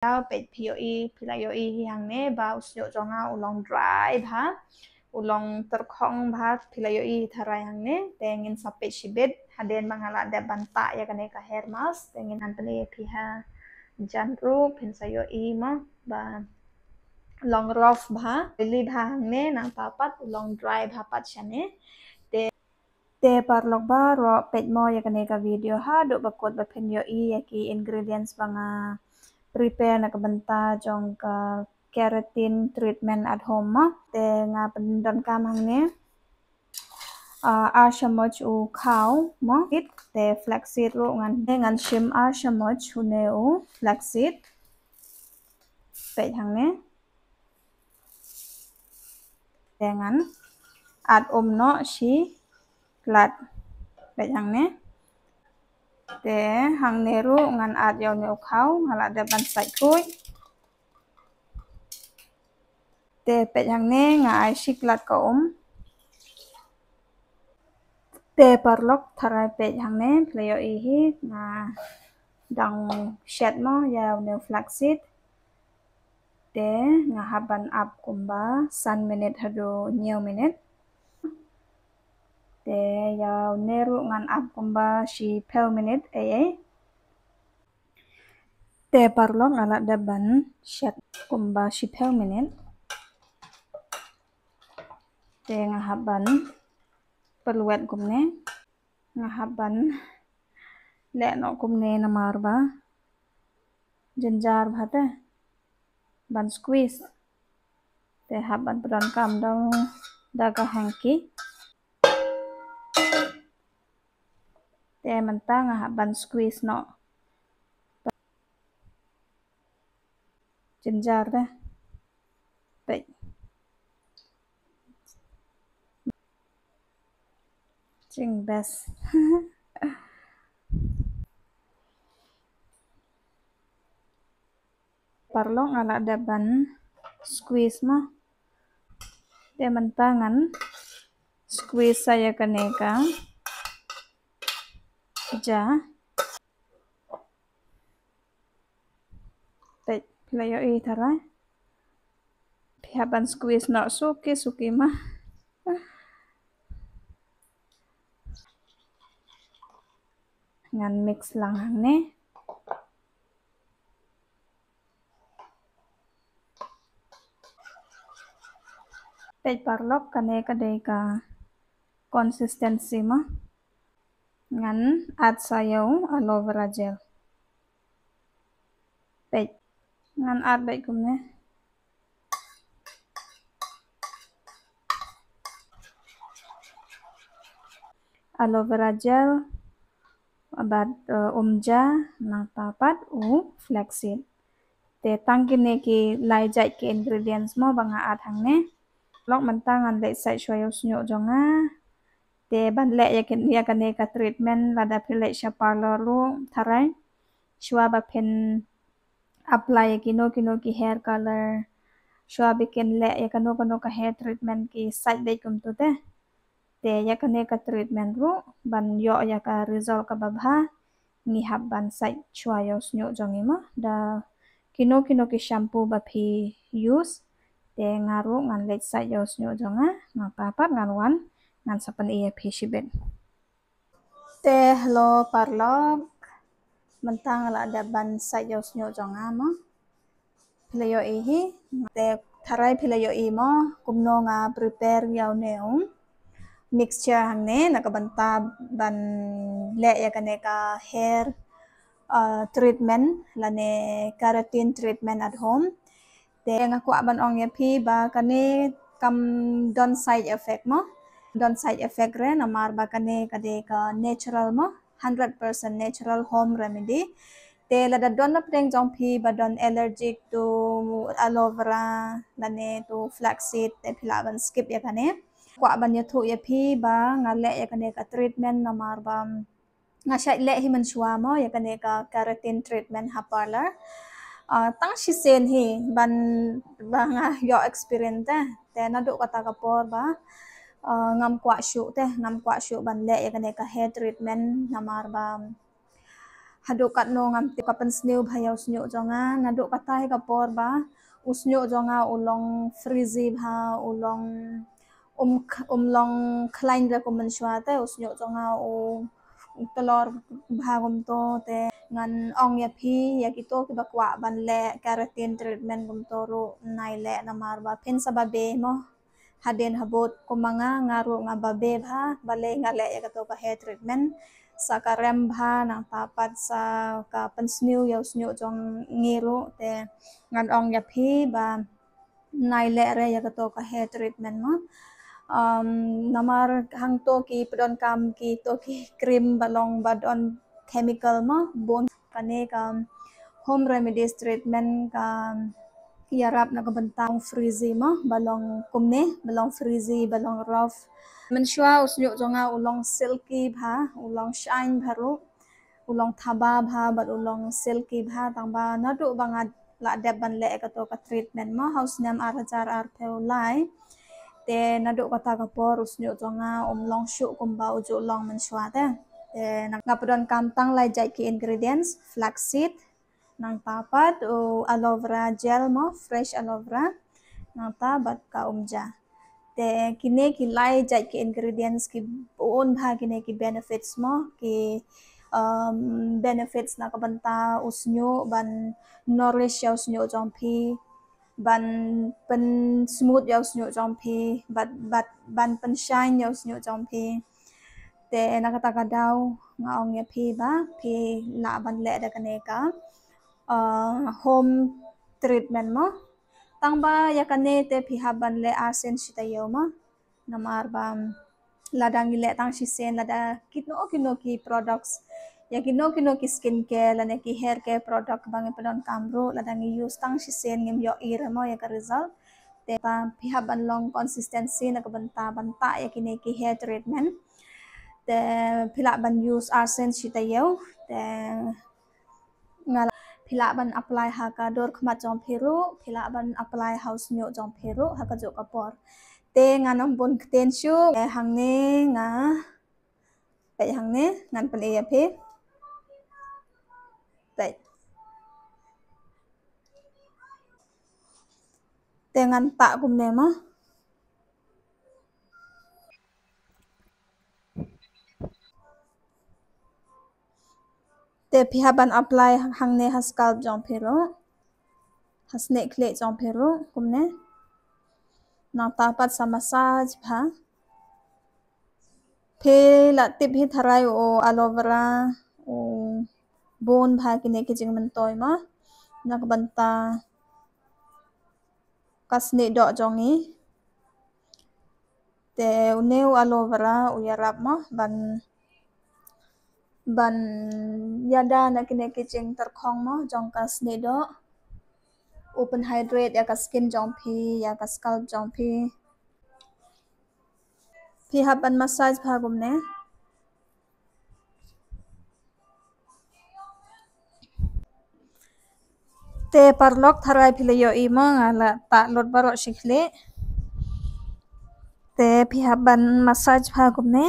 เป็ด POE พิลา POE yang ne ba usyo jonga ulong dry bha ulong terkong bha pila POE thara yang ne tengin sape shibet haden mangala da banta ya kane ka hermas tengin antene piha janru pensa POE ma ba long rough bha li bha ne nang papat ulong dry bha pat chane te parlok ba ro pet mo ya kane ka video ha do bakot ba pen POE ya ki ingredients banga prepare na kabanta jong ka keratin treatment at home mo te nga pendon kamang ne shamoch u cow mo it te flaxseed ro ngan shim shamoch u ne u flaxseed pe hang ne te ngan at no shi klat pe hang ne te hang ne ru ngan at yaw ne u cow ngala da ban sai kui te pe hang ne nga ai shiklat ka te parlok tharai pe hang ne playo hi nga dang shed mo yaw ne flaxseed te nga haban up kumba san minute hado new minute te yaw neru ngan up kumba shi pel minute te parlok ala daban shed kumba shi pel minute te nga haban perluet kumne nga haban le no kumne na marba jenjar bhate ban squeeze te haban pedon kam dong daga hangki te mentang nga haban squeeze no jenjar te pe Jing best parlong ala daban squeeze mah te mentangan squeeze saya kaneka ja te playo thara pihaban squeeze no suki mah ngan mix lang hang ne te parlok kaneka deka konsistensi mah ngan at sayo aloe vera gel pe ngan at baik kumne aloe vera gel abat umja nang papat u flaxseed te tangkine ki lai jai ki ingredients mo banga at hang ne lok mentang an le sai shwayo snyo jonga te ban le ya kane ka treatment lada phile sha parlor ru tharai shwa ba pen apply kino ki hair color shwa bikin le ya kano ka hair treatment ki side dai kum tu te ya kane ka treatment ru ban yo ya ka result ka babha ni hab ban side shwayo snyo jongi ma da kino ki shampoo ba phi use te ngaru ngan let side yo snyo jonga nga papat ngan wan ngan sapan iya phi shibet te hello parlok mentang ala ada ban side yo snyo jonga ma playo hi te tharai playo mo kumno nga prepare yaw neung mixture hang ne nakabanta ban le ya kane ka hair treatment lane keratin treatment at home te nga ku ban ong ya phi ba kane kam don side effect mo don side effect re na mar ba kane kade ka natural mo 100% natural home remedy te lada don na preng jong phi ba don allergic to aloe vera lane to flaxseed te philaban skip ya kane kwa ban ya thu ya phi ba nga le ya kane ka treatment na mar ba nga sha le hi man shwa mo ya kane ka keratin treatment ha parlor tang shi sen hi ban ba nga yo experience te na do kata ka por ba ngam kwa shu ban le ya kane ka hair treatment na mar ba haduk kat no ngam ti kapan snew bha usnyo jonga naduk katai kapor ba usnyo jonga ulong frizi bha ulong umlong klain ra ko menshwa te usnyo jonga telor bha gum to te ngan ong ya phi ya kito ki bakwa ban le keratin treatment gum to ro nai le namar ba phin sababe mo haden habot kumanga ngaru ngababe bha bale ngale ya kato ka hair treatment sakarem bha nang tapat sa ka pensniu ya usnyo jong ngiru te ngan ong ya phi ba nai le re ya kato ka hair treatment mo namar hang to ki pedon kam ki to ki krim balong badon chemical mo bon kane kam home remedies treatment kam yarap na kabentang frizi mo balong kumne balong frizi balong rough menshwa usnyo jonga ulong silky bha ulong shine bharu ulong thaba bha bat ulong silky bha tangba nadu bangat la deban le ka to ka treatment mo house nam arajar ar peulai te nadu kata kapor usnyo jonga umlong shu kumba uju long menshwa te ngapodon kamtang lai jai ki ingredients flaxseed nang tapat aloe vera gel mo fresh aloe vera nang tabat ka umja te kine ki lai jai ki ingredients ki un bha kine ki benefits mo ki benefits na kabanta usnyo ban nourish ya usnyo jongpi ban pen smooth ya usnyo jongpi ban pen shine ya usnyo jongpi te nakataka daw nga ong ya phi ba phi la ban le da kaneka home treatment mo tangba ya kane te phi haban le asen sitayo mo namar bam ladang ile tang si sen lada kino ki products ya kino ki skincare lane ki hair care product bang pedon kamro ladang use tang si sen ngem yo ira mo ya ka result te pa phi haban long consistency na kabanta banta ya kine ki hair treatment te phila ban use arsen sitayo te ngala phila ban apply ha ka dor khmat jong phiru phila ban apply house nyo jong phiru ha ka jo kapor te nganong bon kten shu hangne nga pe hangne ngan pen e phe te ngan ta kum ne ma te pihaban apply hangne ha scalp jong phiru hasne kle jong phiru kum ne nang tapat sa massage bha phe la tip hi tharai o aloe vera o bon bha kine ki jing man toy ma nak banta kasne do jongi te uneu aloe vera uyarap ma ban yada na kine ki jing terkhong ma jong kasne do open hydrate ya ka skin jong phi ya ka scalp jong phi haban massage bha gum ne te parlok tharai phile yo ima ngala ta lot baro shikhle te phi haban massage bha gum ne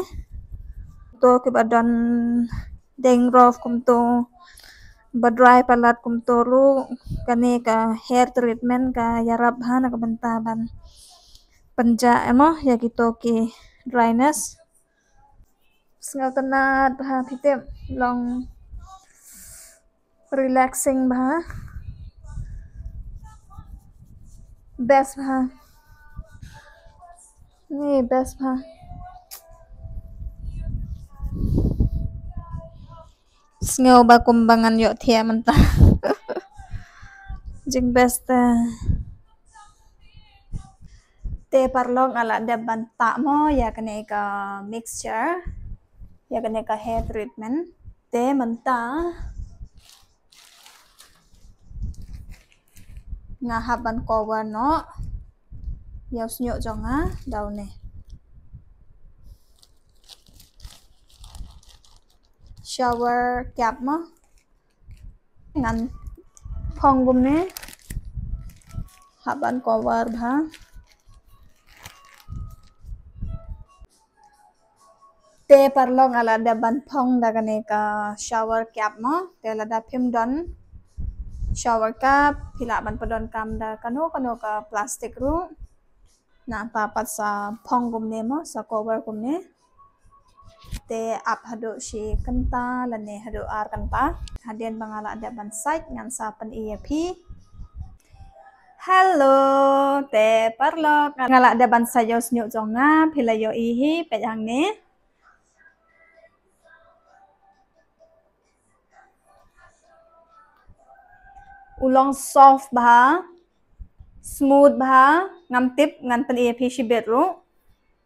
to ke badon deng rof kum to badrai palat kum to ru kane ka hair treatment ka yarap bha na ka banta ban panja emo ya kito ki dryness sngal tanat bha phite long relaxing bha best bha ni best bha sngal ba kumbangan yo thia manta jing best te parlong ala de banta mo ya kane ka mixture ya kane ka hair treatment te manta nga haban cover no ya usnyo jonga daw ne shower cap mo ngan phong gum ne haban cover bha te parlong ala da ban phong da kane ka shower cap mo te ala da phim don shower cap pila ban padon kam da kano ka plastic ru na tapat sa phong gum ne mo sa cover gum ne te ap hado shi kanta lane hado ar kanta hadien bangala ada ban site ngan sa pan EAP. Halo te parlok ngala ada ban sayo snyu jonga philayo ihi pejang ne ulong soft ba smooth ba ngam tip ngan pan EAP shibet ru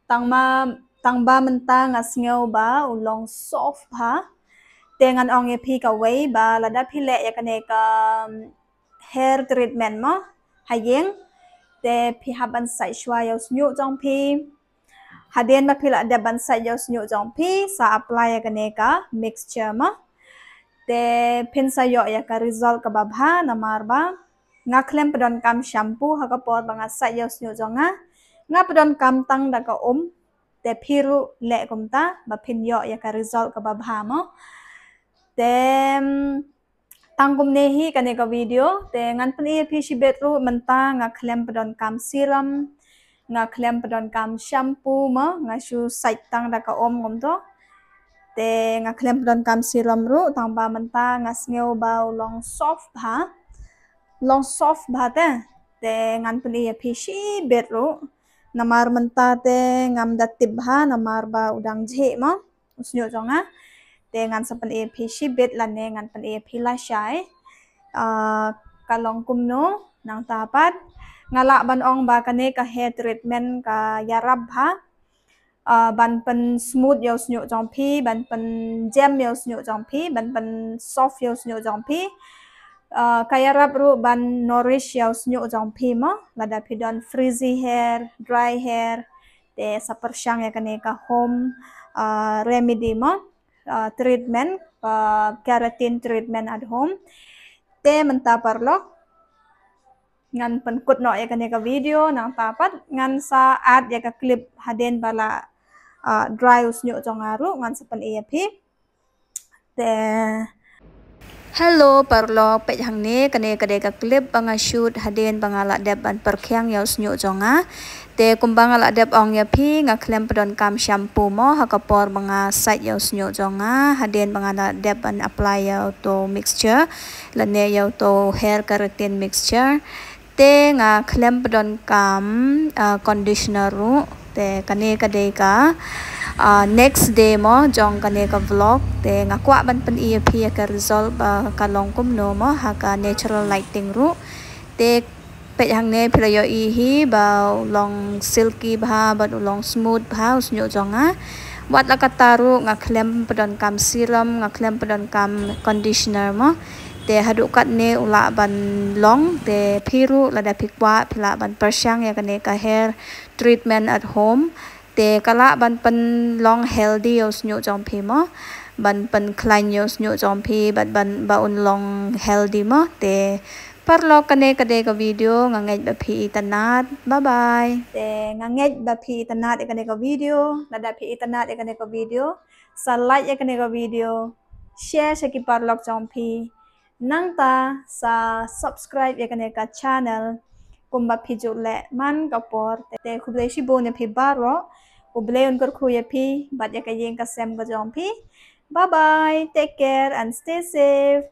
tang ba menta ngasngeu ba ulong soft ba dengan ong EAP ka way ba lada phile ya kane ka hair treatment mo hayeng te phi haban sai shwa yo snyu jong phi hadien ma phila da ban sai yo snyu jong phi sa apply ya kane ka mixture mo te pin sa yo ya ka result ka babha namar ba nga klem pedon kam shampoo ha ka pot banga sai yo snyu jonga nga pedon kam tang da ka te phiru le kumta ba phin yo ya ka result ka babha mo te tangkum nehi kane ka video te ngan pan EAP shibet ru menta nga klem pedon kam serum nga klem pedon kam shampoo mo nga shu sai tang da ka ngom to te nga klem pedon kam serum ru tang ba menta nga sneu ba long soft ba te ngan pan EAP shibet ru namar menta te ngam da tip ha namar ba udang je mo usnyo jonga dengan sapan EAP shibet lane ngan pan EAP la shai kalong kumno nang tapat ngala ban ong ba kane ka hair treatment ka yarab ha ban pan smooth yo snyu jong phi ban pan gem yo snyu jong phi ban pan soft yo snyu jong phi kaya rap ru ban nourish yo snyu jong phi mo lada pidon frizzy hair dry hair te sapersyang ya kane ka home remedy mo treatment keratin treatment at home te menta parlok ngan penkut no ya kane ka video nang tapat ngan sa ad ya ka clip haden bala dry usnyo jongaru ngan sapan EAP te hello parlok pej hang ne kane kade ka clip banga shoot haden bangala dep ban perkhyang ya usnyo jonga te kumbang ala dep ong ya phi nga klem pedon kam shampoo mo hakapor banga site ya usnyo jonga haden bangala dep ban apply ya to mixture lane ya to hair keratin mixture te nga klem pedon kam conditioner ru te kane kade ka next day mo jong kane ka vlog te nga kwa ban pan EAP ya ka result kalong kumno mo ha ka natural lighting ru te pej hang ne philayo ihi ba long silky ba long smooth ba usnyo jonga wat la kataru nga klem pedon kam serum nga klem pedon kam conditioner mo te hadukat ne ula ban long te phiru lada phikwa phila ban persyang ya kane ka hair treatment at home te kala ban pan long healthy usnyo jong phi mo ban pan klein usnyo jong phi ban ba un long healthy mo te parlo kane kade ka video ngangej ba phi tanat bye bye te ngangej ba phi tanat kane ka video lada phi tanat kane ka video sa like kane ka video share sa ki parlok jong phi nang ta sa subscribe kane ka channel kumba phi jule man ka por te khublei shi bo ne phi baro ublei un kor khuye phi bat ya ka yeng ka sem ka jong phi bye bye take care and stay safe